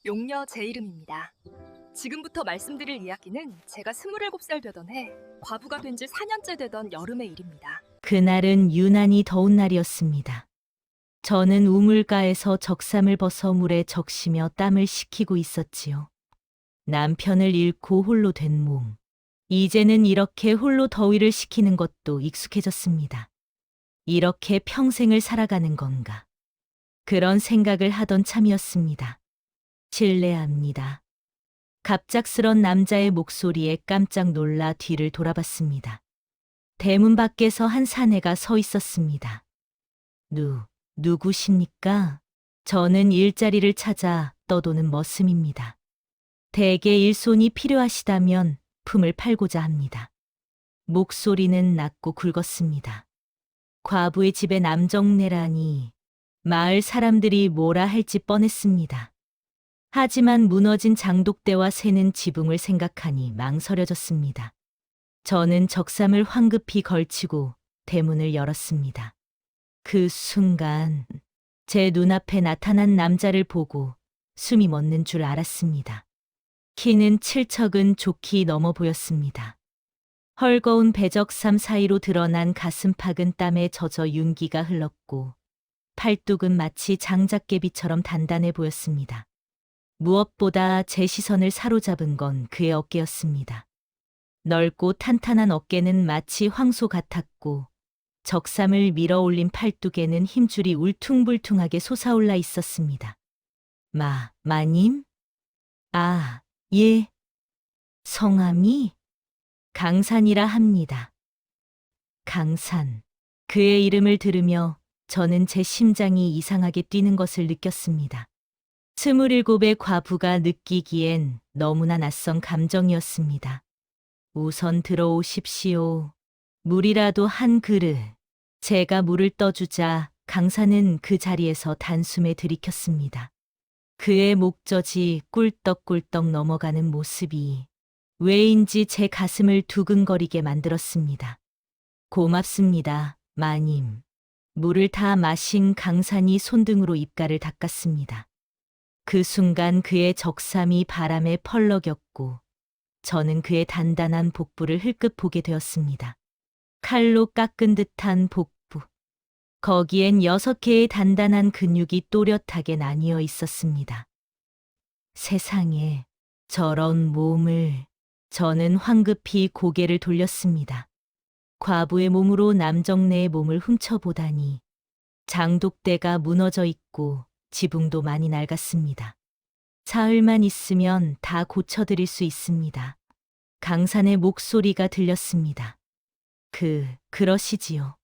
용녀 제 이름입니다. 지금부터 말씀드릴 이야기는 제가 27살 되던 해 과부가 된 지 4년째 되던 여름의 일입니다. 그날은 유난히 더운 날이었습니다. 저는 우물가에서 적삼을 벗어 물에 적시며 땀을 식히고 있었지요. 남편을 잃고 홀로 된 몸. 이제는 이렇게 홀로 더위를 식히는 것도 익숙해졌습니다. 이렇게 평생을 살아가는 건가. 그런 생각을 하던 참이었습니다. 실례합니다. 갑작스런 남자의 목소리에 깜짝 놀라 뒤를 돌아봤습니다. 대문 밖에서 한 사내가 서 있었습니다. 누구십니까? 저는 일자리를 찾아 떠도는 머슴입니다. 대개 일손이 필요하시다면 품을 팔고자 합니다. 목소리는 낮고 굵었습니다. 과부의 집에 남정네라니 마을 사람들이 뭐라 할지 뻔했습니다. 하지만 무너진 장독대와 새는 지붕을 생각하니 망설여졌습니다. 저는 적삼을 황급히 걸치고 대문을 열었습니다. 그 순간 제 눈앞에 나타난 남자를 보고 숨이 멎는 줄 알았습니다. 키는 칠척은 좋게 넘어 보였습니다. 헐거운 배적삼 사이로 드러난 가슴팍은 땀에 젖어 윤기가 흘렀고 팔뚝은 마치 장작개비처럼 단단해 보였습니다. 무엇보다 제 시선을 사로잡은 건 그의 어깨였습니다. 넓고 탄탄한 어깨는 마치 황소 같았고 적삼을 밀어 올린 팔뚝에는 힘줄이 울퉁불퉁하게 솟아올라 있었습니다. 마님? 아, 예. 성함이 강산이라 합니다. 강산. 그의 이름을 들으며 저는 제 심장이 이상하게 뛰는 것을 느꼈습니다. 27의 과부가 느끼기엔 너무나 낯선 감정이었습니다. 우선 들어오십시오. 물이라도 한 그릇. 제가 물을 떠주자 강산은 그 자리에서 단숨에 들이켰습니다. 그의 목젖이 꿀떡꿀떡 넘어가는 모습이 왜인지 제 가슴을 두근거리게 만들었습니다. 고맙습니다, 마님. 물을 다 마신 강산이 손등으로 입가를 닦았습니다. 그 순간 그의 적삼이 바람에 펄럭였고 저는 그의 단단한 복부를 흘끗 보게 되었습니다. 칼로 깎은 듯한 복부. 거기엔 6개의 단단한 근육이 또렷하게 나뉘어 있었습니다. 세상에 저런 몸을. 저는 황급히 고개를 돌렸습니다. 과부의 몸으로 남정네의 몸을 훔쳐보다니. 장독대가 무너져 있고 지붕도 많이 낡았습니다. 사흘만 있으면 다 고쳐드릴 수 있습니다. 강산의 목소리가 들렸습니다. 그러시지요.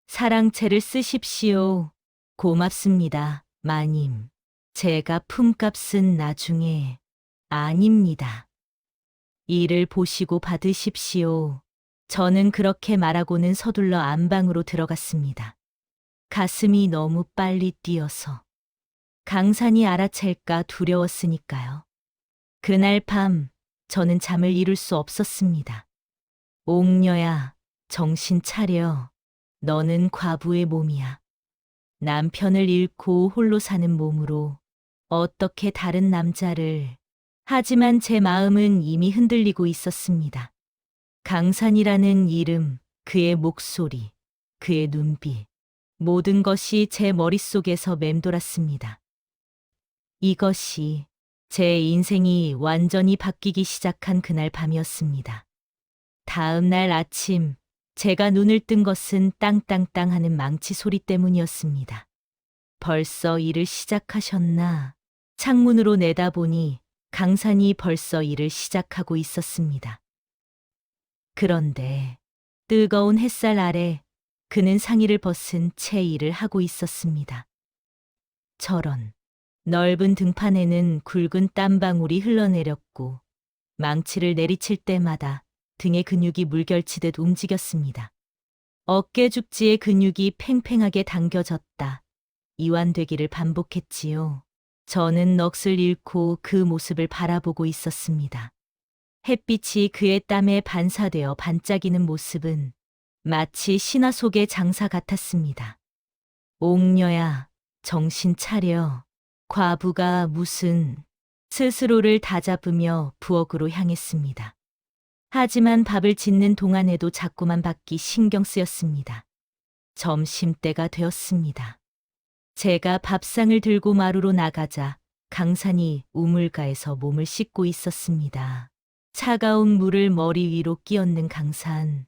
사랑채를 쓰십시오. 고맙습니다, 마님. 제가 품값은 나중에. 아닙니다. 이를 보시고 받으십시오. 저는 그렇게 말하고는 서둘러 안방으로 들어갔습니다. 가슴이 너무 빨리 뛰어서. 강산이 알아챌까 두려웠으니까요. 그날 밤 저는 잠을 이룰 수 없었습니다. 옥녀야, 정신 차려. 너는 과부의 몸이야. 남편을 잃고 홀로 사는 몸으로 어떻게 다른 남자를. 하지만 제 마음은 이미 흔들리고 있었습니다. 강산이라는 이름, 그의 목소리, 그의 눈빛, 모든 것이 제 머릿속에서 맴돌았습니다. 이것이 제 인생이 완전히 바뀌기 시작한 그날 밤이었습니다. 다음 날 아침, 제가 눈을 뜬 것은 땅땅땅 하는 망치 소리 때문이었습니다. 벌써 일을 시작하셨나? 창문으로 내다보니 강산이 벌써 일을 시작하고 있었습니다. 그런데 뜨거운 햇살 아래 그는 상의를 벗은 채 일을 하고 있었습니다. 저런 넓은 등판에는 굵은 땀방울이 흘러내렸고 망치를 내리칠 때마다 등의 근육이 물결치듯 움직였습니다. 어깨 죽지의 근육이 팽팽하게 당겨졌다. 이완되기를 반복했지요. 저는 넋을 잃고 그 모습을 바라보고 있었습니다. 햇빛이 그의 땀에 반사되어 반짝이는 모습은 마치 신화 속의 장사 같았습니다. 옥녀야, 정신 차려. 과부가 무슨 스스로를 다잡으며 부엌으로 향했습니다. 하지만 밥을 짓는 동안에도 자꾸만 밖이 신경 쓰였습니다. 점심때가 되었습니다. 제가 밥상을 들고 마루로 나가자 강산이 우물가에서 몸을 씻고 있었습니다. 차가운 물을 머리 위로 끼얹는 강산.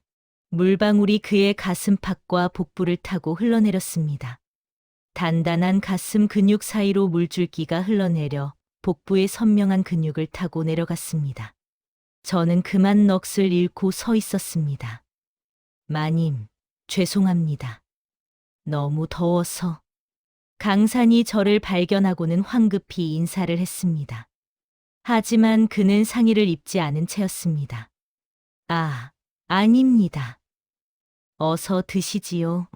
물방울이 그의 가슴팍과 복부를 타고 흘러내렸습니다. 단단한 가슴 근육 사이로 물줄기가 흘러내려 복부의 선명한 근육을 타고 내려갔습니다. 저는 그만 넋을 잃고 서 있었습니다. 마님, 죄송합니다. 너무 더워서. 강산이 저를 발견하고는 황급히 인사를 했습니다. 하지만 그는 상의를 입지 않은 채였습니다. 아, 아닙니다. 어서 드시지요.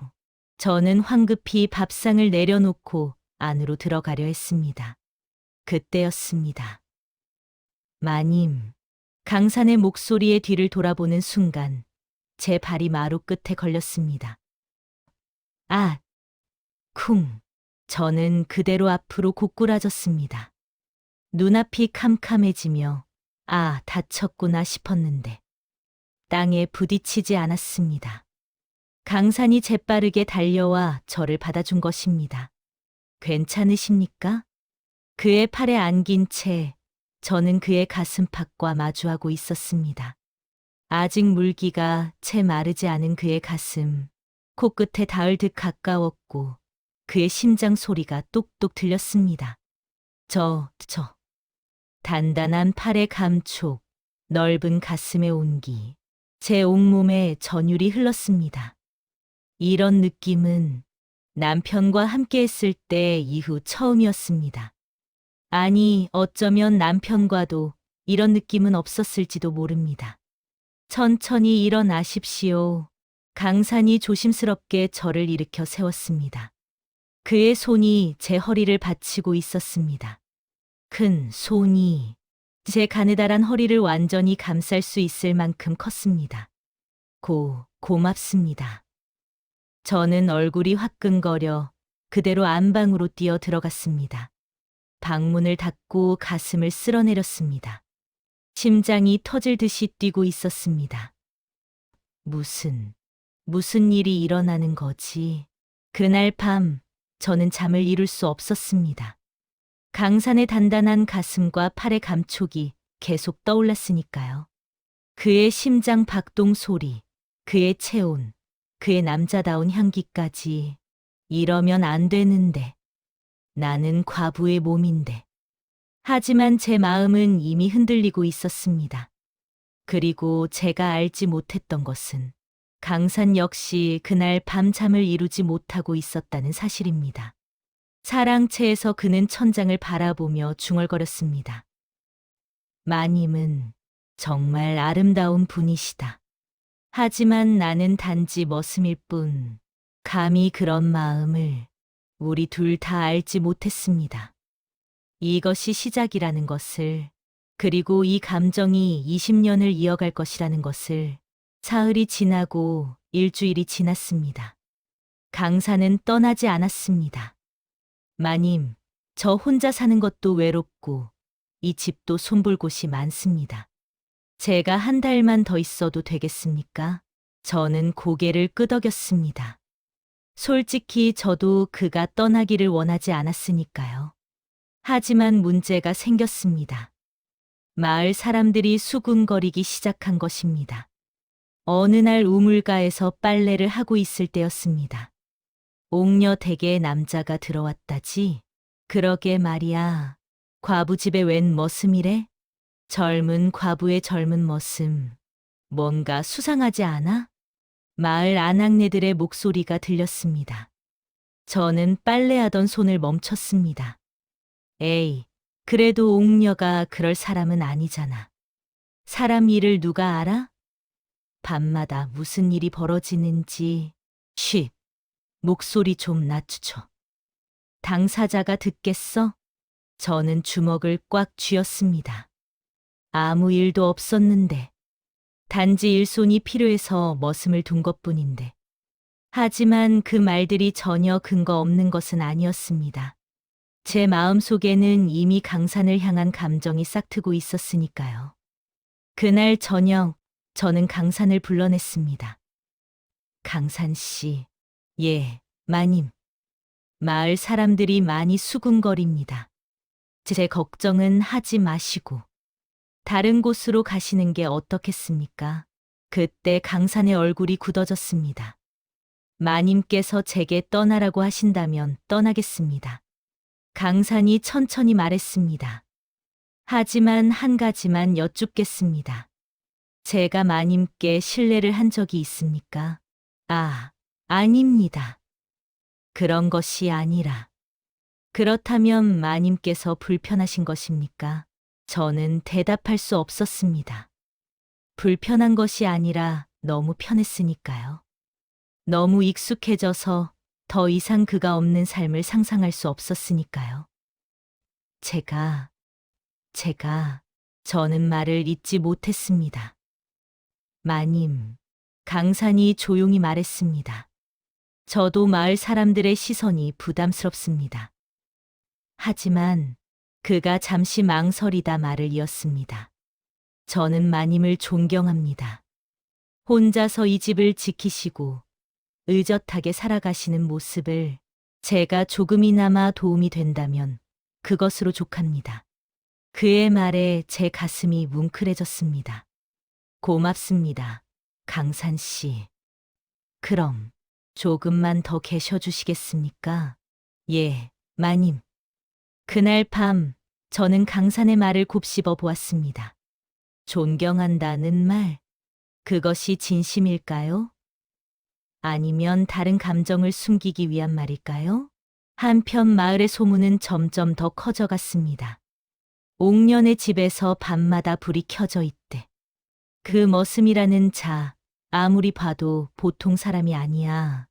저는 황급히 밥상을 내려놓고 안으로 들어가려 했습니다. 그때였습니다. 마님, 강산의 목소리에 뒤를 돌아보는 순간 제 발이 마루 끝에 걸렸습니다. 아, 쿵. 저는 그대로 앞으로 고꾸라졌습니다. 눈앞이 캄캄해지며 아, 다쳤구나 싶었는데 땅에 부딪히지 않았습니다. 강산이 재빠르게 달려와 저를 받아준 것입니다. 괜찮으십니까? 그의 팔에 안긴 채 저는 그의 가슴팍과 마주하고 있었습니다. 아직 물기가 채 마르지 않은 그의 가슴, 코끝에 닿을 듯 가까웠고 그의 심장 소리가 똑똑 들렸습니다. 저. 단단한 팔의 감촉, 넓은 가슴의 온기, 제 온몸에 전율이 흘렀습니다. 이런 느낌은 남편과 함께 했을 때 이후 처음이었습니다. 아니, 어쩌면 남편과도 이런 느낌은 없었을지도 모릅니다. 천천히 일어나십시오. 강산이 조심스럽게 저를 일으켜 세웠습니다. 그의 손이 제 허리를 받치고 있었습니다. 큰 손이 제 가느다란 허리를 완전히 감쌀 수 있을 만큼 컸습니다. 고맙습니다. 저는 얼굴이 화끈거려 그대로 안방으로 뛰어 들어갔습니다. 방문을 닫고 가슴을 쓸어내렸습니다. 심장이 터질 듯이 뛰고 있었습니다. 무슨 일이 일어나는 거지? 그날 밤 저는 잠을 이룰 수 없었습니다. 강산의 단단한 가슴과 팔의 감촉이 계속 떠올랐으니까요. 그의 심장 박동 소리, 그의 체온, 그의 남자다운 향기까지. 이러면 안 되는데. 나는 과부의 몸인데. 하지만 제 마음은 이미 흔들리고 있었습니다. 그리고 제가 알지 못했던 것은 강산 역시 그날 밤 잠을 이루지 못하고 있었다는 사실입니다. 사랑채에서 그는 천장을 바라보며 중얼거렸습니다. 마님은 정말 아름다운 분이시다. 하지만 나는 단지 머슴일 뿐, 감히 그런 마음을 우리 둘 다 알지 못했습니다. 이것이 시작이라는 것을, 그리고 이 감정이 20년을 이어갈 것이라는 것을. 사흘이 지나고 일주일이 지났습니다. 강산은 떠나지 않았습니다. 마님, 저 혼자 사는 것도 외롭고 이 집도 손볼 곳이 많습니다. 제가 한 달만 더 있어도 되겠습니까? 저는 고개를 끄덕였습니다. 솔직히 저도 그가 떠나기를 원하지 않았으니까요. 하지만 문제가 생겼습니다. 마을 사람들이 수군거리기 시작한 것입니다. 어느 날 우물가에서 빨래를 하고 있을 때였습니다. 옥녀 댁에 남자가 들어왔다지. 그러게 말이야. 과부 집에 웬 머슴이래? 젊은 과부의 젊은 머슴. 뭔가 수상하지 않아? 마을 아낙네들의 목소리가 들렸습니다. 저는 빨래하던 손을 멈췄습니다. 에이, 그래도 옥녀가 그럴 사람은 아니잖아. 사람 일을 누가 알아? 밤마다 무슨 일이 벌어지는지. 쉿. 목소리 좀 낮추죠. 당사자가 듣겠어? 저는 주먹을 꽉 쥐었습니다. 아무 일도 없었는데. 단지 일손이 필요해서 머슴을 둔 것뿐인데. 하지만 그 말들이 전혀 근거 없는 것은 아니었습니다. 제 마음속에는 이미 강산을 향한 감정이 싹트고 있었으니까요. 그날 저녁 저는 강산을 불러냈습니다. 강산 씨, 예, 마님. 마을 사람들이 많이 수군거립니다. 제 걱정은 하지 마시고 다른 곳으로 가시는 게 어떻겠습니까? 그때 강산의 얼굴이 굳어졌습니다. 마님께서 제게 떠나라고 하신다면 떠나겠습니다. 강산이 천천히 말했습니다. 하지만 한 가지만 여쭙겠습니다. 제가 마님께 신뢰를 한 적이 있습니까? 아닙니다. 그런 것이 아니라. 그렇다면 마님께서 불편하신 것입니까? 저는 대답할 수 없었습니다. 불편한 것이 아니라 너무 편했으니까요. 너무 익숙해져서 더 이상 그가 없는 삶을 상상할 수 없었으니까요. 저는 말을 잇지 못했습니다. 마님, 강산이 조용히 말했습니다. 저도 마을 사람들의 시선이 부담스럽습니다. 하지만 그가 잠시 망설이다 말을 이었습니다. 저는 마님을 존경합니다. 혼자서 이 집을 지키시고 의젓하게 살아가시는 모습을 제가 조금이나마 도움이 된다면 그것으로 족합니다. 그의 말에 제 가슴이 뭉클해졌습니다. 고맙습니다, 강산 씨. 그럼 조금만 더 계셔 주시겠습니까? 예, 마님. 그날 밤 저는 강산의 말을 곱씹어 보았습니다. 존경한다는 말, 그것이 진심일까요? 아니면 다른 감정을 숨기기 위한 말일까요? 한편 마을의 소문은 점점 더 커져갔습니다. 옥년의 집에서 밤마다 불이 켜져 있대. 그 머슴이라는 자, 아무리 봐도 보통 사람이 아니야.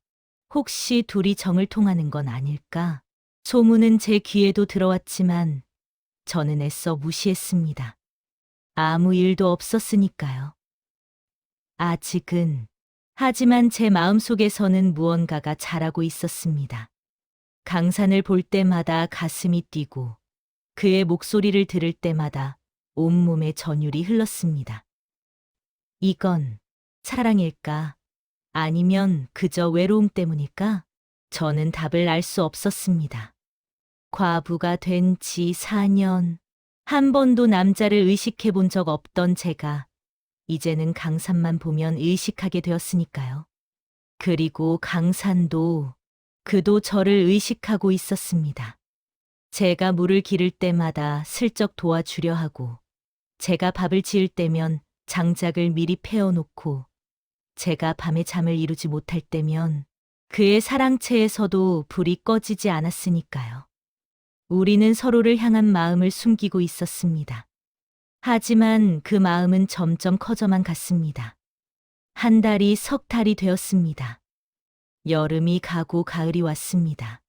혹시 둘이 정을 통하는 건 아닐까? 소문은 제 귀에도 들어왔지만 저는 애써 무시했습니다. 아무 일도 없었으니까요. 아직은. 하지만 제 마음속에서는 무언가가 자라고 있었습니다. 강산을 볼 때마다 가슴이 뛰고 그의 목소리를 들을 때마다 온몸에 전율이 흘렀습니다. 이건 사랑일까? 아니면 그저 외로움 때문일까? 저는 답을 알 수 없었습니다. 과부가 된 지 4년, 한 번도 남자를 의식해 본 적 없던 제가 이제는 강산만 보면 의식하게 되었으니까요. 그리고 강산도, 그도 저를 의식하고 있었습니다. 제가 물을 기를 때마다 슬쩍 도와주려 하고, 제가 밥을 지을 때면 장작을 미리 패워놓고, 제가 밤에 잠을 이루지 못할 때면 그의 사랑채에서도 불이 꺼지지 않았으니까요. 우리는 서로를 향한 마음을 숨기고 있었습니다. 하지만 그 마음은 점점 커져만 갔습니다. 한 달이 석 달이 되었습니다. 여름이 가고 가을이 왔습니다.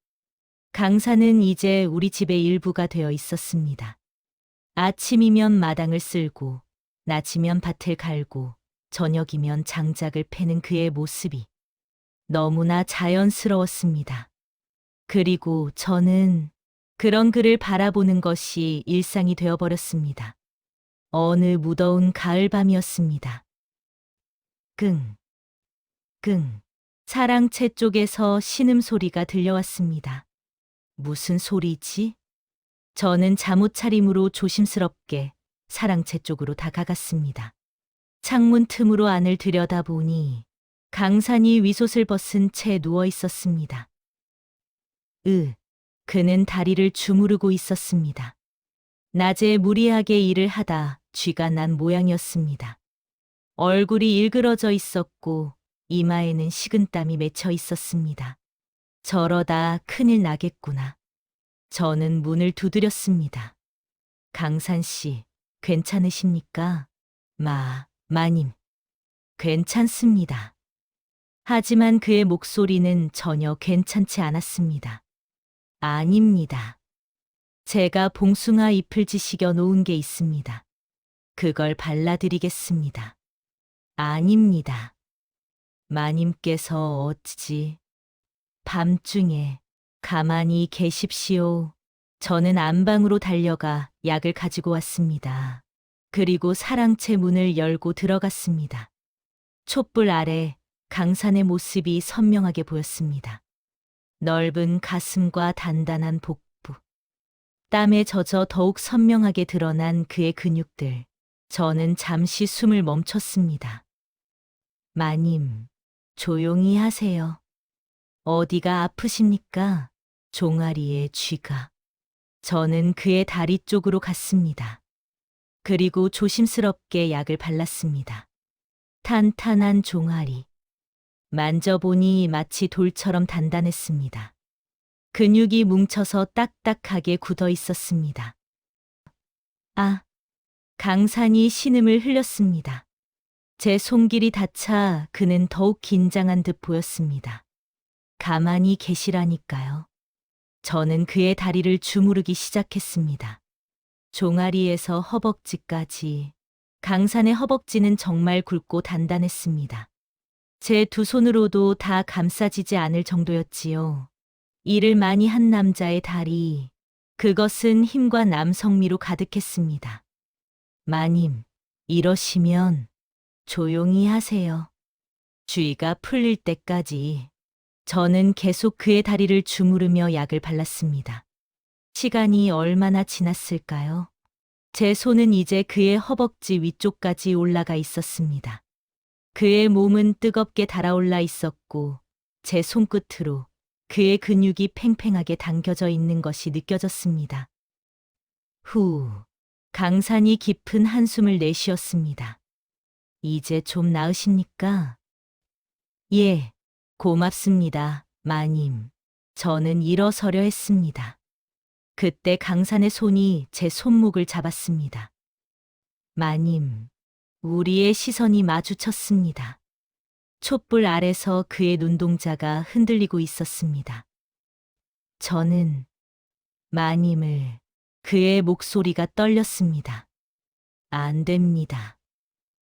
강산은 이제 우리 집의 일부가 되어 있었습니다. 아침이면 마당을 쓸고, 낮이면 밭을 갈고, 저녁이면 장작을 패는 그의 모습이 너무나 자연스러웠습니다. 그리고 저는 그런 그를 바라보는 것이 일상이 되어버렸습니다. 어느 무더운 가을밤이었습니다. 끙, 끙. 사랑채 쪽에서 신음소리가 들려왔습니다. 무슨 소리지? 저는 잠옷 차림으로 조심스럽게 사랑채 쪽으로 다가갔습니다. 창문 틈으로 안을 들여다보니 강산이 위솥을 벗은 채 누워 있었습니다. 그는 다리를 주무르고 있었습니다. 낮에 무리하게 일을 하다 쥐가 난 모양이었습니다. 얼굴이 일그러져 있었고 이마에는 식은땀이 맺혀 있었습니다. 저러다 큰일 나겠구나. 저는 문을 두드렸습니다. 강산 씨, 괜찮으십니까? 마님. 괜찮습니다. 하지만 그의 목소리는 전혀 괜찮지 않았습니다. 아닙니다. 제가 봉숭아 잎을 지식여 놓은 게 있습니다. 그걸 발라드리겠습니다. 아닙니다. 마님께서 어찌 밤중에 가만히 계십시오. 저는 안방으로 달려가 약을 가지고 왔습니다. 그리고 사랑채 문을 열고 들어갔습니다. 촛불 아래 강산의 모습이 선명하게 보였습니다. 넓은 가슴과 단단한 복부, 땀에 젖어 더욱 선명하게 드러난 그의 근육들. 저는 잠시 숨을 멈췄습니다. 마님, 조용히 하세요. 어디가 아프십니까? 종아리에 쥐가. 저는 그의 다리 쪽으로 갔습니다. 그리고 조심스럽게 약을 발랐습니다. 탄탄한 종아리. 만져보니 마치 돌처럼 단단했습니다. 근육이 뭉쳐서 딱딱하게 굳어 있었습니다. 아, 강산이 신음을 흘렸습니다. 제 손길이 닿자 그는 더욱 긴장한 듯 보였습니다. 가만히 계시라니까요. 저는 그의 다리를 주무르기 시작했습니다. 종아리에서 허벅지까지. 강산의 허벅지는 정말 굵고 단단했습니다. 제 두 손으로도 다 감싸지지 않을 정도였지요. 일을 많이 한 남자의 다리. 그것은 힘과 남성미로 가득했습니다. 마님, 이러시면 조용히 하세요. 쥐가 풀릴 때까지. 저는 계속 그의 다리를 주무르며 약을 발랐습니다. 시간이 얼마나 지났을까요? 제 손은 이제 그의 허벅지 위쪽까지 올라가 있었습니다. 그의 몸은 뜨겁게 달아올라 있었고, 제 손끝으로 그의 근육이 팽팽하게 당겨져 있는 것이 느껴졌습니다. 후, 강산이 깊은 한숨을 내쉬었습니다. 이제 좀 나으십니까? 예, 고맙습니다, 마님. 저는 일어서려 했습니다. 그때 강산의 손이 제 손목을 잡았습니다. 마님, 우리의 시선이 마주쳤습니다. 촛불 아래서 그의 눈동자가 흔들리고 있었습니다. 저는 마님을, 그의 목소리가 떨렸습니다. 안 됩니다.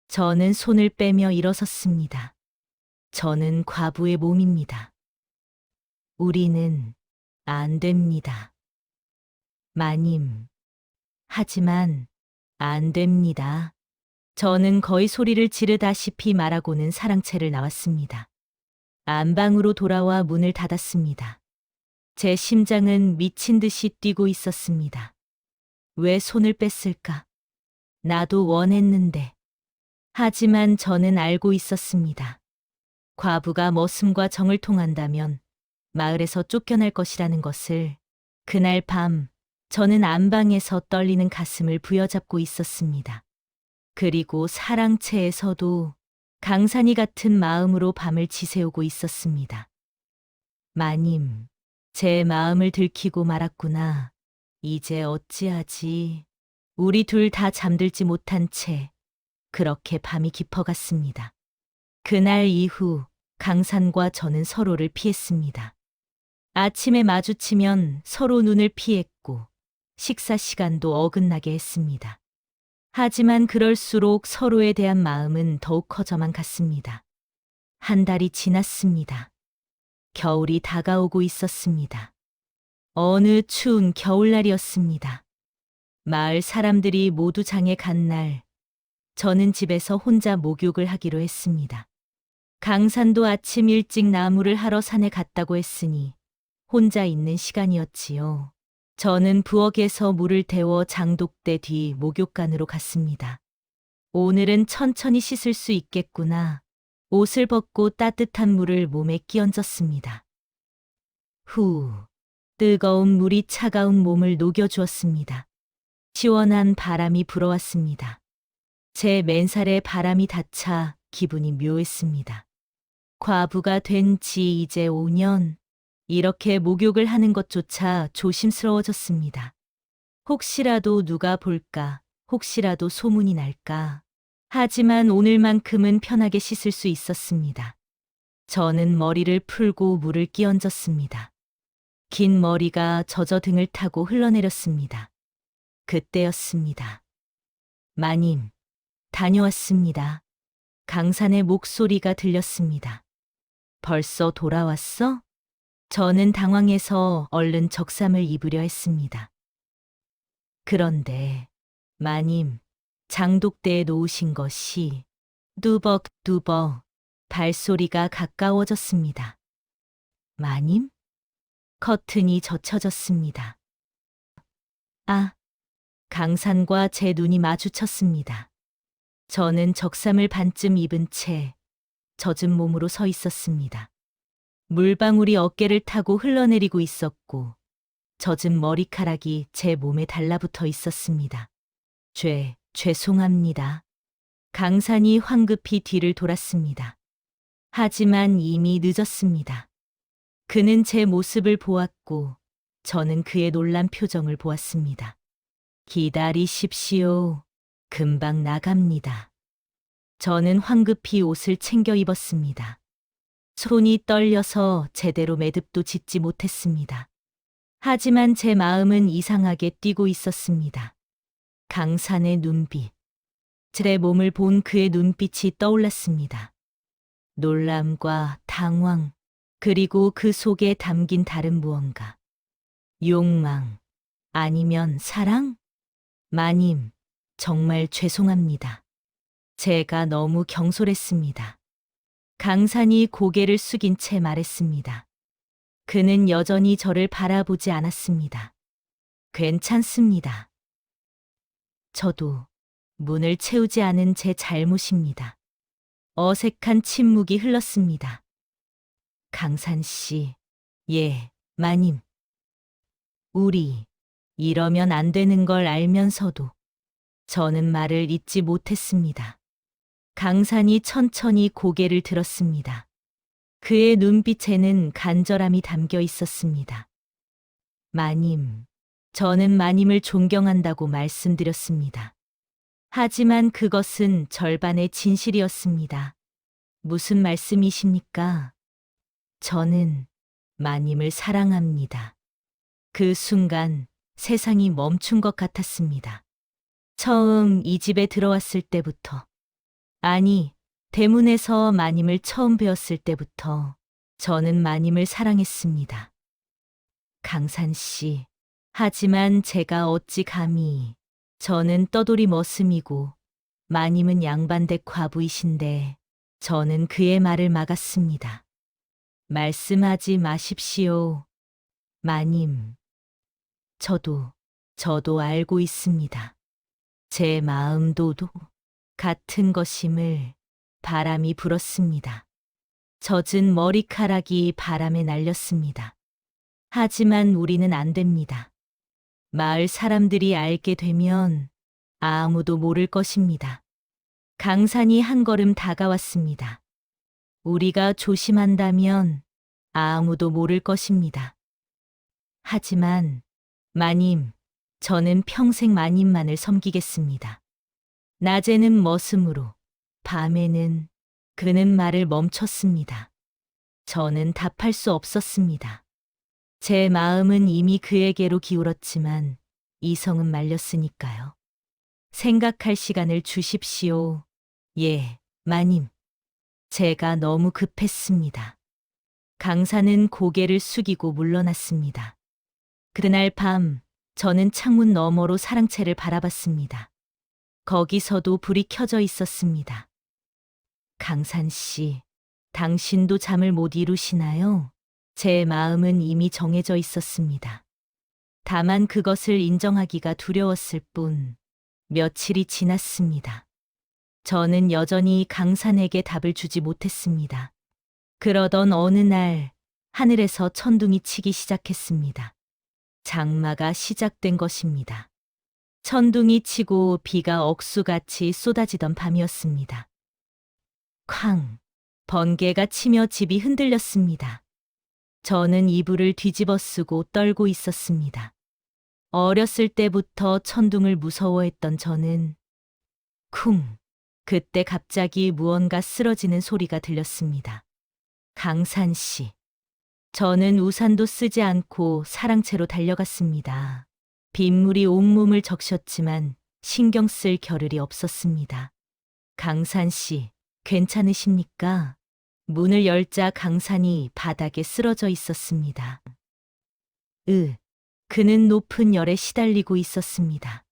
저는 손을 빼며 일어섰습니다. 저는 과부의 몸입니다. 우리는 안 됩니다. 마님. 하지만 안 됩니다. 저는 거의 소리를 지르다시피 말하고는 사랑채를 나왔습니다. 안방으로 돌아와 문을 닫았습니다. 제 심장은 미친 듯이 뛰고 있었습니다. 왜 손을 뺐을까? 나도 원했는데. 하지만 저는 알고 있었습니다. 과부가 머슴과 정을 통한다면 마을에서 쫓겨날 것이라는 것을. 그날 밤 저는 안방에서 떨리는 가슴을 부여잡고 있었습니다. 그리고 사랑채에서도 강산이 같은 마음으로 밤을 지새우고 있었습니다. 마님, 제 마음을 들키고 말았구나. 이제 어찌하지? 우리 둘 다 잠들지 못한 채 그렇게 밤이 깊어갔습니다. 그날 이후 강산과 저는 서로를 피했습니다. 아침에 마주치면 서로 눈을 피했고 식사 시간도 어긋나게 했습니다. 하지만 그럴수록 서로에 대한 마음은 더욱 커져만 갔습니다. 한 달이 지났습니다. 겨울이 다가오고 있었습니다. 어느 추운 겨울날이었습니다. 마을 사람들이 모두 장에 간 날, 저는 집에서 혼자 목욕을 하기로 했습니다. 강산도 아침 일찍 나무를 하러 산에 갔다고 했으니 혼자 있는 시간이었지요. 저는 부엌에서 물을 데워 장독대 뒤 목욕간으로 갔습니다. 오늘은 천천히 씻을 수 있겠구나. 옷을 벗고 따뜻한 물을 몸에 끼얹었습니다. 후, 뜨거운 물이 차가운 몸을 녹여주었습니다. 시원한 바람이 불어왔습니다. 제 맨살에 바람이 닿자 기분이 묘했습니다. 과부가 된 지 이제 5년. 이렇게 목욕을 하는 것조차 조심스러워졌습니다. 혹시라도 누가 볼까, 혹시라도 소문이 날까. 하지만 오늘만큼은 편하게 씻을 수 있었습니다. 저는 머리를 풀고 물을 끼얹었습니다. 긴 머리가 젖어 등을 타고 흘러내렸습니다. 그때였습니다. 마님, 다녀왔습니다. 강산의 목소리가 들렸습니다. 벌써 돌아왔어? 저는 당황해서 얼른 적삼을 입으려 했습니다. 그런데 마님, 장독대에 놓으신 것이 뚜벅뚜벅 발소리가 가까워졌습니다. 마님? 커튼이 젖혀졌습니다. 아, 강산과 제 눈이 마주쳤습니다. 저는 적삼을 반쯤 입은 채 젖은 몸으로 서 있었습니다. 물방울이 어깨를 타고 흘러내리고 있었고 젖은 머리카락이 제 몸에 달라붙어 있었습니다. 죄송합니다. 강산이 황급히 뒤를 돌았습니다. 하지만 이미 늦었습니다. 그는 제 모습을 보았고 저는 그의 놀란 표정을 보았습니다. 기다리십시오. 금방 나갑니다. 저는 황급히 옷을 챙겨 입었습니다. 손이 떨려서 제대로 매듭도 짓지 못했습니다. 하지만 제 마음은 이상하게 뛰고 있었습니다. 강산의 눈빛. 제 몸을 본 그의 눈빛이 떠올랐습니다. 놀람과 당황, 그리고 그 속에 담긴 다른 무언가. 욕망, 아니면 사랑? 마님, 정말 죄송합니다. 제가 너무 경솔했습니다. 강산이 고개를 숙인 채 말했습니다. 그는 여전히 저를 바라보지 않았습니다. 괜찮습니다. 저도 문을 채우지 않은 제 잘못입니다. 어색한 침묵이 흘렀습니다. 강산 씨, 예, 마님. 우리 이러면 안 되는 걸 알면서도 저는 말을 잇지 못했습니다. 강산이 천천히 고개를 들었습니다. 그의 눈빛에는 간절함이 담겨 있었습니다. 마님, 저는 마님을 존경한다고 말씀드렸습니다. 하지만 그것은 절반의 진실이었습니다. 무슨 말씀이십니까? 저는 마님을 사랑합니다. 그 순간 세상이 멈춘 것 같았습니다. 처음 이 집에 들어왔을 때부터, 아니, 대문에서 마님을 처음 뵈었을 때부터 저는 마님을 사랑했습니다. 강산 씨, 하지만 제가 어찌 감히, 저는 떠돌이 머슴이고 마님은 양반댁 과부이신데 저는 그의 말을 막았습니다. 말씀하지 마십시오. 마님, 저도 알고 있습니다. 제 마음도 같은 것임을 바람이 불었습니다. 젖은 머리카락이 바람에 날렸습니다. 하지만 우리는 안 됩니다. 마을 사람들이 알게 되면 아무도 모를 것입니다. 강산이 한 걸음 다가왔습니다. 우리가 조심한다면 아무도 모를 것입니다. 하지만 마님, 저는 평생 마님만을 섬기겠습니다. 낮에는 머슴으로, 밤에는 그는 말을 멈췄습니다. 저는 답할 수 없었습니다. 제 마음은 이미 그에게로 기울었지만 이성은 말렸으니까요. 생각할 시간을 주십시오. 예, 마님. 제가 너무 급했습니다. 강산은 고개를 숙이고 물러났습니다. 그날 밤 저는 창문 너머로 사랑채를 바라봤습니다. 거기서도 불이 켜져 있었습니다. 강산 씨, 당신도 잠을 못 이루시나요? 제 마음은 이미 정해져 있었습니다. 다만 그것을 인정하기가 두려웠을 뿐 며칠이 지났습니다. 저는 여전히 강산에게 답을 주지 못했습니다. 그러던 어느 날 하늘에서 천둥이 치기 시작했습니다. 장마가 시작된 것입니다. 천둥이 치고 비가 억수같이 쏟아지던 밤이었습니다. 쾅! 번개가 치며 집이 흔들렸습니다. 저는 이불을 뒤집어 쓰고 떨고 있었습니다. 어렸을 때부터 천둥을 무서워했던 저는 쿵! 그때 갑자기 무언가 쓰러지는 소리가 들렸습니다. 강산 씨. 저는 우산도 쓰지 않고 사랑채로 달려갔습니다. 빗물이 온몸을 적셨지만 신경 쓸 겨를이 없었습니다. 강산 씨, 괜찮으십니까? 문을 열자 강산이 바닥에 쓰러져 있었습니다. 그는 높은 열에 시달리고 있었습니다.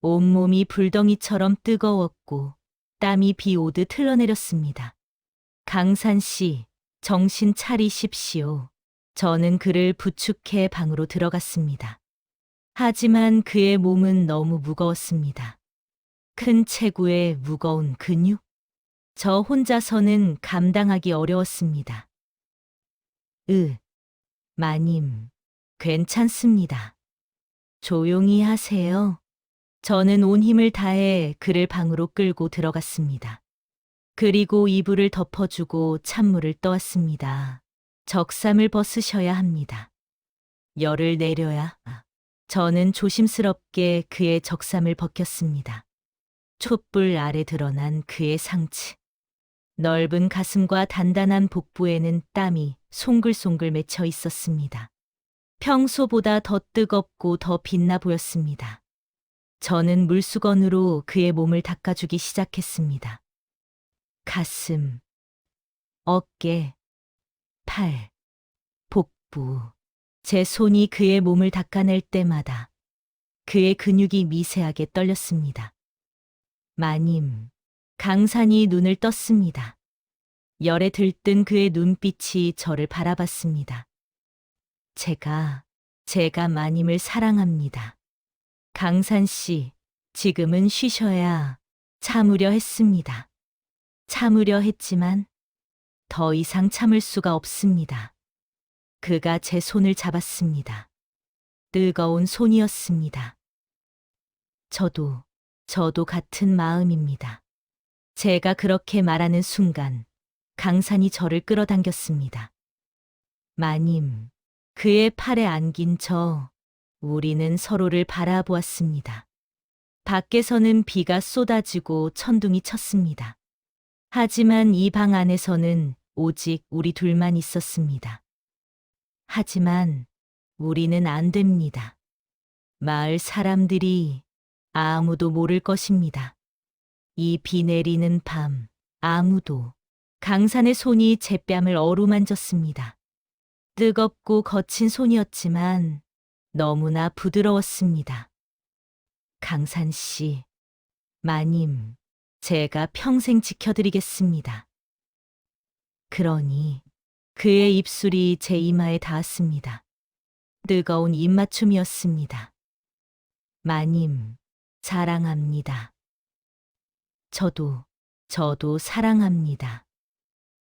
온몸이 불덩이처럼 뜨거웠고 땀이 비 오듯 흘러내렸습니다. 강산 씨, 정신 차리십시오. 저는 그를 부축해 방으로 들어갔습니다. 하지만 그의 몸은 너무 무거웠습니다. 큰 체구에 무거운 근육? 저 혼자서는 감당하기 어려웠습니다. 마님, 괜찮습니다. 조용히 하세요. 저는 온 힘을 다해 그를 방으로 끌고 들어갔습니다. 그리고 이불을 덮어주고 찬물을 떠왔습니다. 적삼을 벗으셔야 합니다. 열을 내려야. 저는 조심스럽게 그의 적삼을 벗겼습니다. 촛불 아래 드러난 그의 상체. 넓은 가슴과 단단한 복부에는 땀이 송글송글 맺혀 있었습니다. 평소보다 더 뜨겁고 더 빛나 보였습니다. 저는 물수건으로 그의 몸을 닦아주기 시작했습니다. 가슴, 어깨, 팔, 복부. 제 손이 그의 몸을 닦아낼 때마다 그의 근육이 미세하게 떨렸습니다. 마님, 강산이 눈을 떴습니다. 열에 들뜬 그의 눈빛이 저를 바라봤습니다. 제가 마님을 사랑합니다. 강산 씨, 지금은 쉬셔야 참으려 했습니다. 참으려 했지만 더 이상 참을 수가 없습니다. 그가 제 손을 잡았습니다. 뜨거운 손이었습니다. 저도 같은 마음입니다. 제가 그렇게 말하는 순간 강산이 저를 끌어당겼습니다. 마님, 그의 팔에 안긴 우리는 서로를 바라보았습니다. 밖에서는 비가 쏟아지고 천둥이 쳤습니다. 하지만 이 방 안에서는 오직 우리 둘만 있었습니다. 하지만 우리는 안 됩니다. 마을 사람들이 아무도 모를 것입니다. 이 비 내리는 밤, 아무도. 강산의 손이 제 뺨을 어루만졌습니다. 뜨겁고 거친 손이었지만 너무나 부드러웠습니다. 강산 씨, 마님, 제가 평생 지켜드리겠습니다. 그러니 그의 입술이 제 이마에 닿았습니다. 뜨거운 입맞춤이었습니다. 마님, 사랑합니다. 저도 사랑합니다.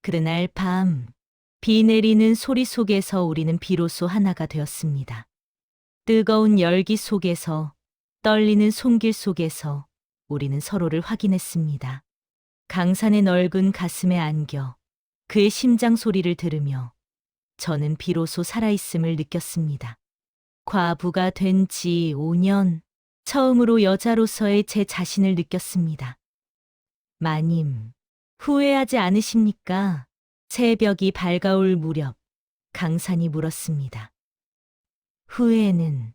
그날 밤, 비 내리는 소리 속에서 우리는 비로소 하나가 되었습니다. 뜨거운 열기 속에서, 떨리는 손길 속에서 우리는 서로를 확인했습니다. 강산의 넓은 가슴에 안겨 그의 심장 소리를 들으며 저는 비로소 살아있음을 느꼈습니다. 과부가 된 지 5년, 처음으로 여자로서의 제 자신을 느꼈습니다. 마님, 후회하지 않으십니까? 새벽이 밝아올 무렵 강산이 물었습니다. 후회는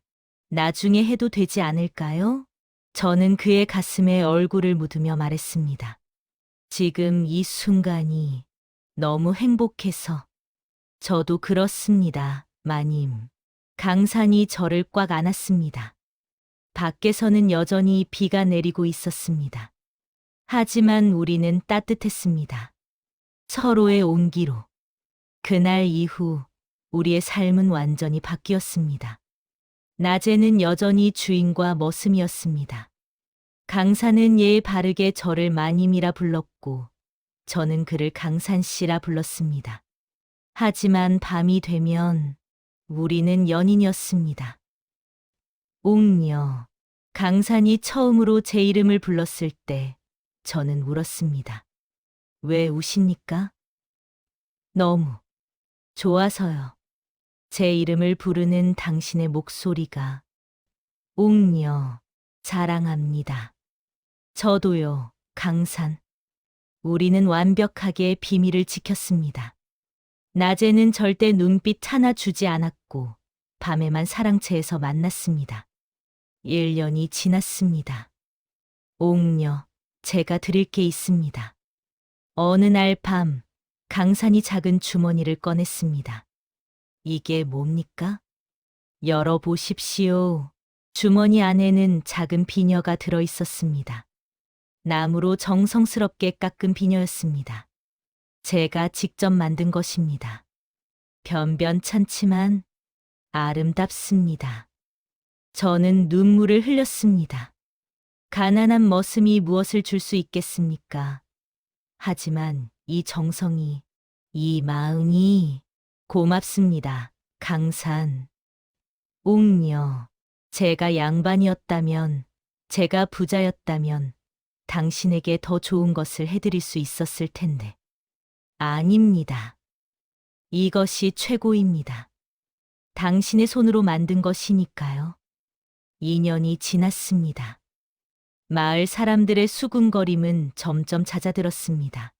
나중에 해도 되지 않을까요? 저는 그의 가슴에 얼굴을 묻으며 말했습니다. 지금 이 순간이 너무 행복해서. 저도 그렇습니다, 마님. 강산이 저를 꽉 안았습니다. 밖에서는 여전히 비가 내리고 있었습니다. 하지만 우리는 따뜻했습니다. 서로의 온기로. 그날 이후 우리의 삶은 완전히 바뀌었습니다. 낮에는 여전히 주인과 머슴이었습니다. 강산은 예의 바르게 저를 마님이라 불렀고 저는 그를 강산 씨라 불렀습니다. 하지만 밤이 되면 우리는 연인이었습니다. 옥녀, 강산이 처음으로 제 이름을 불렀을 때 저는 울었습니다. 왜 우십니까? 너무 좋아서요. 제 이름을 부르는 당신의 목소리가. 옥녀, 사랑합니다. 저도요, 강산. 우리는 완벽하게 비밀을 지켰습니다. 낮에는 절대 눈빛 하나 주지 않았고 밤에만 사랑채에서 만났습니다. 1년이 지났습니다. 옥녀, 제가 드릴 게 있습니다. 어느 날 밤, 강산이 작은 주머니를 꺼냈습니다. 이게 뭡니까? 열어보십시오. 주머니 안에는 작은 비녀가 들어 있었습니다. 나무로 정성스럽게 깎은 비녀였습니다. 제가 직접 만든 것입니다. 변변찮지만 아름답습니다. 저는 눈물을 흘렸습니다. 가난한 머슴이 무엇을 줄 수 있겠습니까? 하지만 이 정성이, 이 마음이 고맙습니다. 강산. 옥녀, 제가 양반이었다면, 제가 부자였다면 당신에게 더 좋은 것을 해드릴 수 있었을 텐데. 아닙니다. 이것이 최고입니다. 당신의 손으로 만든 것이니까요. 2년이 지났습니다. 마을 사람들의 수군거림은 점점 잦아들었습니다.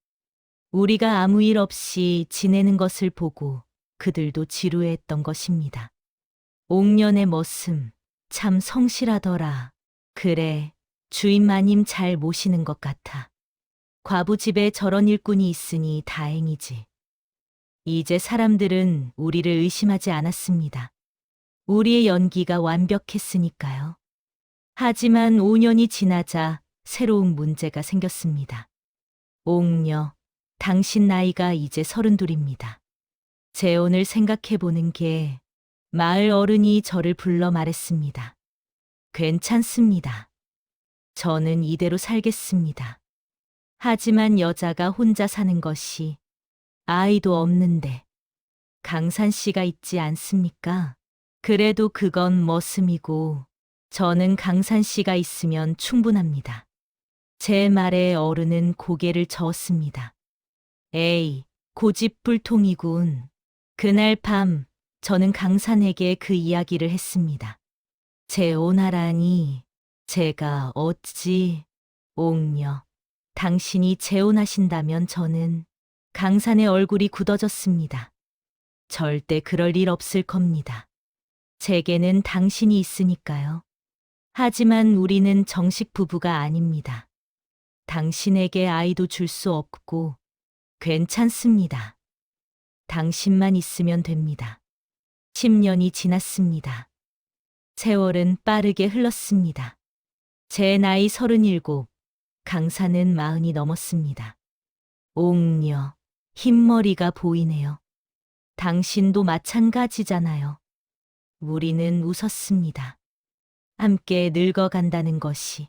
우리가 아무 일 없이 지내는 것을 보고 그들도 지루해했던 것입니다. 옥년의 머슴, 참 성실하더라. 그래, 주인 마님 잘 모시는 것 같아. 과부 집에 저런 일꾼이 있으니 다행이지. 이제 사람들은 우리를 의심하지 않았습니다. 우리의 연기가 완벽했으니까요. 하지만 5년이 지나자 새로운 문제가 생겼습니다. 옥녀, 당신 나이가 이제 32입니다. 재혼을 생각해보는 게 마을 어른이 저를 불러 말했습니다. 괜찮습니다. 저는 이대로 살겠습니다. 하지만 여자가 혼자 사는 것이 아이도 없는데 강산 씨가 있지 않습니까? 그래도 그건 머슴이고 저는 강산 씨가 있으면 충분합니다. 제 말에 어른은 고개를 저었습니다. 에이, 고집불통이군. 그날 밤 저는 강산에게 그 이야기를 했습니다. 재혼하라니 제가 어찌... 옥녀, 당신이 재혼하신다면 저는... 강산의 얼굴이 굳어졌습니다. 절대 그럴 일 없을 겁니다. 제게는 당신이 있으니까요. 하지만 우리는 정식 부부가 아닙니다. 당신에게 아이도 줄 수 없고 괜찮습니다. 당신만 있으면 됩니다. 10년이 지났습니다. 세월은 빠르게 흘렀습니다. 제 나이 37, 강산은 40이 넘었습니다. 옥녀, 흰머리가 보이네요. 당신도 마찬가지잖아요. 우리는 웃었습니다. 함께 늙어간다는 것이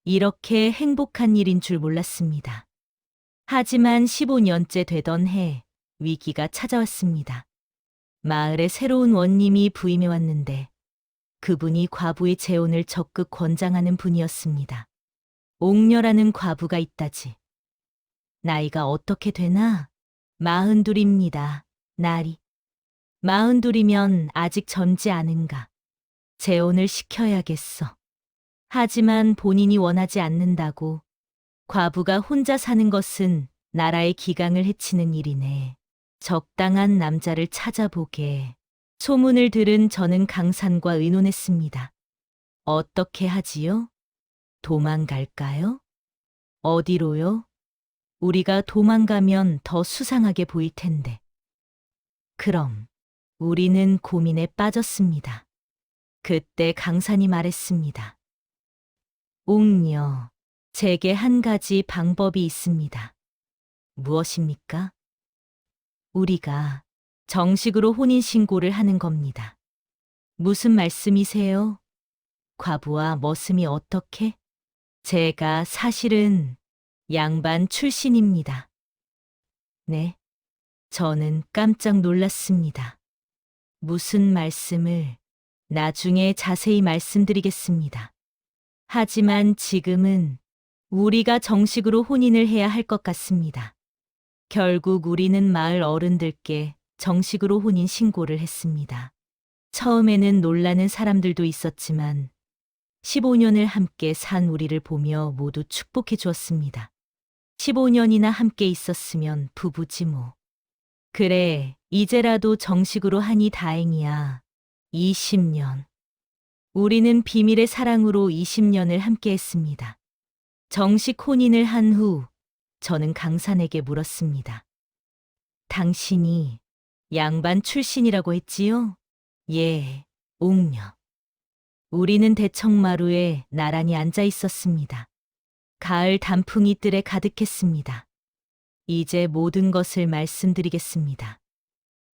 이렇게 행복한 일인 줄 몰랐습니다. 하지만 15년째 되던 해 위기가 찾아왔습니다. 마을에 새로운 원님이 부임해 왔는데 그분이 과부의 재혼을 적극 권장하는 분이었습니다. 옥녀라는 과부가 있다지. 나이가 어떻게 되나? 42입니다. 날이. 42이면 아직 젊지 않은가. 재혼을 시켜야겠어. 하지만 본인이 원하지 않는다고. 과부가 혼자 사는 것은 나라의 기강을 해치는 일이네. 적당한 남자를 찾아보게. 소문을 들은 저는 강산과 의논했습니다. 어떻게 하지요? 도망갈까요? 어디로요? 우리가 도망가면 더 수상하게 보일 텐데. 그럼 우리는 고민에 빠졌습니다. 그때 강산이 말했습니다. 옥녀, 제게 한 가지 방법이 있습니다. 무엇입니까? 우리가 정식으로 혼인신고를 하는 겁니다. 무슨 말씀이세요? 과부와 머슴이 어떻게? 제가 사실은 양반 출신입니다. 네, 저는 깜짝 놀랐습니다. 무슨 말씀을 나중에 자세히 말씀드리겠습니다. 하지만 지금은 우리가 정식으로 혼인을 해야 할 것 같습니다. 결국 우리는 마을 어른들께 정식으로 혼인 신고를 했습니다. 처음에는 놀라는 사람들도 있었지만 15년을 함께 산 우리를 보며 모두 축복해 주었습니다. 15년이나 함께 있었으면 부부지 뭐. 그래, 이제라도 정식으로 하니 다행이야. 20년. 우리는 비밀의 사랑으로 20년을 함께 했습니다. 정식 혼인을 한 후 저는 강산에게 물었습니다. 당신이 양반 출신이라고 했지요? 예, 옥녀. 우리는 대청마루에 나란히 앉아 있었습니다. 가을 단풍이 뜰에 가득했습니다. 이제 모든 것을 말씀드리겠습니다.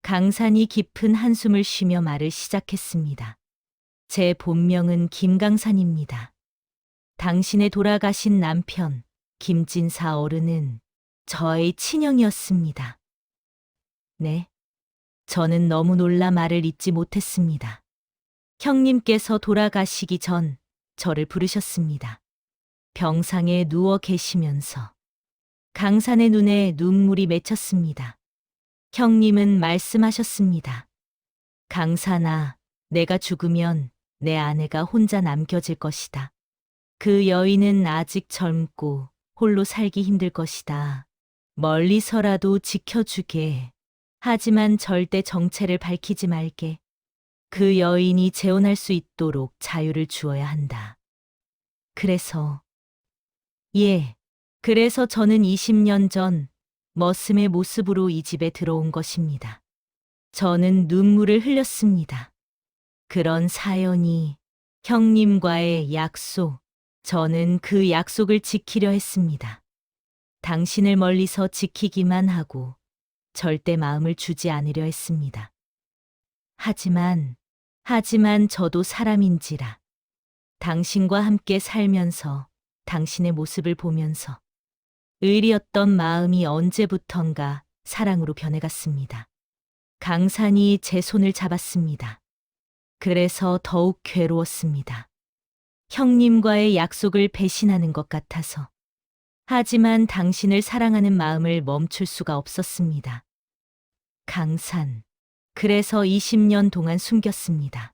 강산이 깊은 한숨을 쉬며 말을 시작했습니다. 제 본명은 김강산입니다. 당신의 돌아가신 남편, 김진사 어른은 저의 친형이었습니다. 네. 저는 너무 놀라 말을 잇지 못했습니다. 형님께서 돌아가시기 전 저를 부르셨습니다. 병상에 누워 계시면서 강산의 눈에 눈물이 맺혔습니다. 형님은 말씀하셨습니다. 강산아, 내가 죽으면 내 아내가 혼자 남겨질 것이다. 그 여인은 아직 젊고 홀로 살기 힘들 것이다. 멀리서라도 지켜주게. 하지만 절대 정체를 밝히지 말게. 그 여인이 재혼할 수 있도록 자유를 주어야 한다. 그래서, 그래서 저는 20년 전 머슴의 모습으로 이 집에 들어온 것입니다. 저는 눈물을 흘렸습니다. 그런 사연이 형님과의 약속, 저는 그 약속을 지키려 했습니다. 당신을 멀리서 지키기만 하고 절대 마음을 주지 않으려 했습니다. 하지만 저도 사람인지라 당신과 함께 살면서 당신의 모습을 보면서 의리였던 마음이 언제부턴가 사랑으로 변해갔습니다. 강산이 제 손을 잡았습니다. 그래서 더욱 괴로웠습니다. 형님과의 약속을 배신하는 것 같아서. 하지만 당신을 사랑하는 마음을 멈출 수가 없었습니다. 강산. 그래서 20년 동안 숨겼습니다.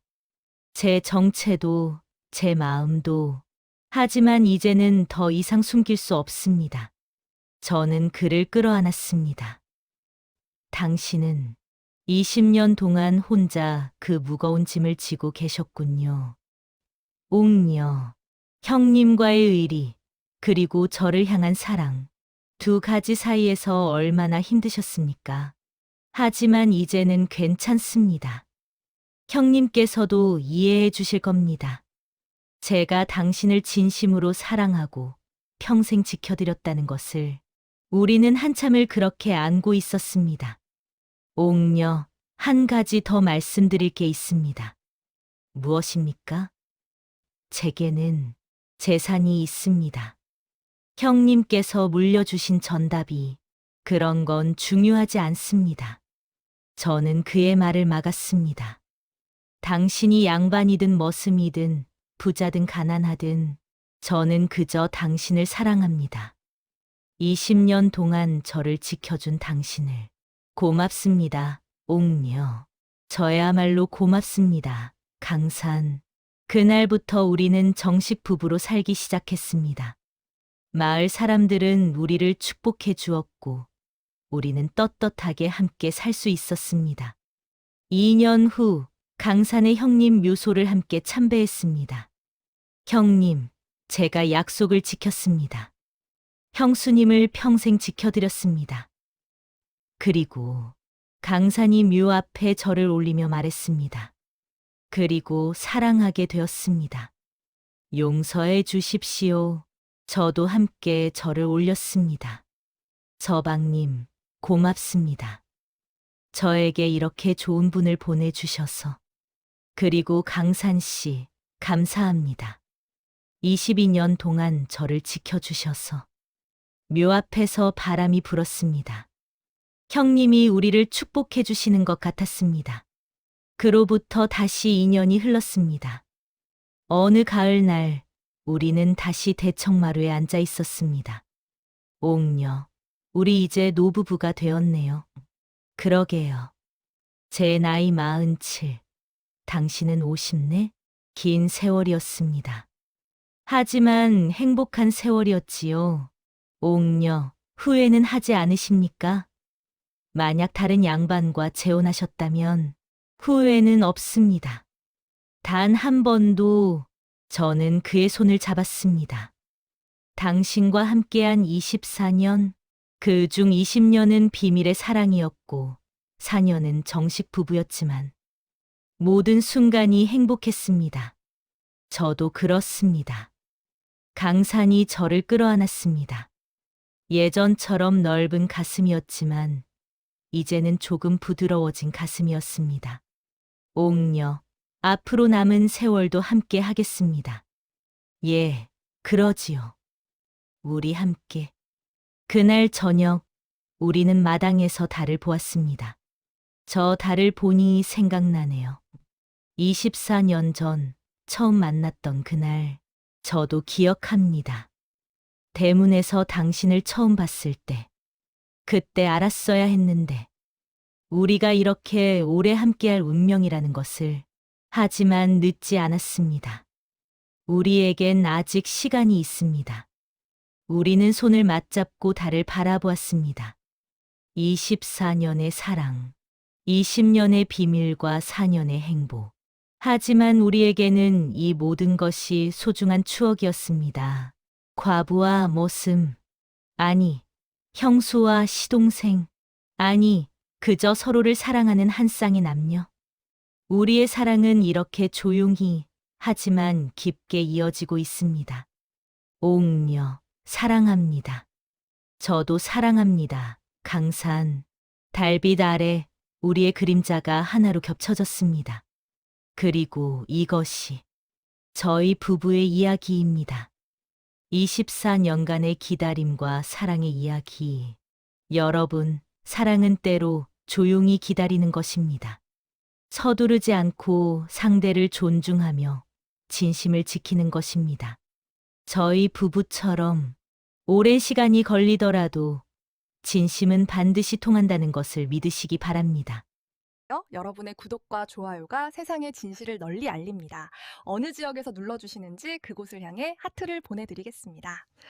제 정체도, 제 마음도. 하지만 이제는 더 이상 숨길 수 없습니다. 저는 그를 끌어안았습니다. 당신은 20년 동안 혼자 그 무거운 짐을 지고 계셨군요. 옥녀. 형님과의 의리, 그리고 저를 향한 사랑. 두 가지 사이에서 얼마나 힘드셨습니까? 하지만 이제는 괜찮습니다. 형님께서도 이해해 주실 겁니다. 제가 당신을 진심으로 사랑하고 평생 지켜드렸다는 것을 우리는 한참을 그렇게 안고 있었습니다. 옥녀, 한 가지 더 말씀드릴 게 있습니다. 무엇입니까? 제게는 재산이 있습니다. 형님께서 물려주신 전답이 그런 건 중요하지 않습니다. 저는 그의 말을 막았습니다. 당신이 양반이든 머슴이든 부자든 가난하든 저는 그저 당신을 사랑합니다. 20년 동안 저를 지켜준 당신을 고맙습니다, 옥녀. 저야말로 고맙습니다, 강산. 그날부터 우리는 정식 부부로 살기 시작했습니다. 마을 사람들은 우리를 축복해 주었고 우리는 떳떳하게 함께 살 수 있었습니다. 2년 후 강산의 형님 묘소를 함께 참배했습니다. 형님, 제가 약속을 지켰습니다. 형수님을 평생 지켜드렸습니다. 그리고 강산이 묘 앞에 절을 올리며 말했습니다. 그리고 사랑하게 되었습니다. 용서해 주십시오. 저도 함께 절을 올렸습니다. 서방님, 고맙습니다. 저에게 이렇게 좋은 분을 보내주셔서. 그리고 강산 씨, 감사합니다. 22년 동안 저를 지켜주셔서. 묘 앞에서 바람이 불었습니다. 형님이 우리를 축복해 주시는 것 같았습니다. 그로부터 다시 2년이 흘렀습니다. 어느 가을날 우리는 다시 대청마루에 앉아 있었습니다. 옥녀, 우리 이제 노부부가 되었네요. 그러게요. 제 나이 47, 당신은 50네? 긴 세월이었습니다. 하지만 행복한 세월이었지요. 옥녀, 후회는 하지 않으십니까? 만약 다른 양반과 재혼하셨다면 후회는 없습니다. 단 한 번도 저는 그의 손을 잡았습니다. 당신과 함께한 24년, 그중 20년은 비밀의 사랑이었고 4년은 정식 부부였지만 모든 순간이 행복했습니다. 저도 그렇습니다. 강산이 저를 끌어안았습니다. 예전처럼 넓은 가슴이었지만 이제는 조금 부드러워진 가슴이었습니다. 옥녀, 앞으로 남은 세월도 함께 하겠습니다. 예, 그러지요. 우리 함께. 그날 저녁, 우리는 마당에서 달을 보았습니다. 저 달을 보니 생각나네요. 24년 전 처음 만났던 그날, 저도 기억합니다. 대문에서 당신을 처음 봤을 때, 그때 알았어야 했는데, 우리가 이렇게 오래 함께할 운명이라는 것을, 하지만 늦지 않았습니다. 우리에겐 아직 시간이 있습니다. 우리는 손을 맞잡고 달을 바라보았습니다. 24년의 사랑, 20년의 비밀과 4년의 행복. 하지만 우리에게는 이 모든 것이 소중한 추억이었습니다. 과부와 머슴, 아니, 형수와 시동생, 아니, 그저 서로를 사랑하는 한 쌍의 남녀. 우리의 사랑은 이렇게 조용히, 하지만 깊게 이어지고 있습니다. 옥녀, 사랑합니다. 저도 사랑합니다. 강산, 달빛 아래 우리의 그림자가 하나로 겹쳐졌습니다. 그리고 이것이 저희 부부의 이야기입니다. 24년간의 기다림과 사랑의 이야기. 여러분, 사랑은 때로 조용히 기다리는 것입니다. 서두르지 않고 상대를 존중하며 진심을 지키는 것입니다. 저희 부부처럼 오랜 시간이 걸리더라도 진심은 반드시 통한다는 것을 믿으시기 바랍니다. 여러분의 구독과 좋아요가 세상의 진실을 널리 알립니다. 어느 지역에서 눌러주시는지 그곳을 향해 하트를 보내드리겠습니다.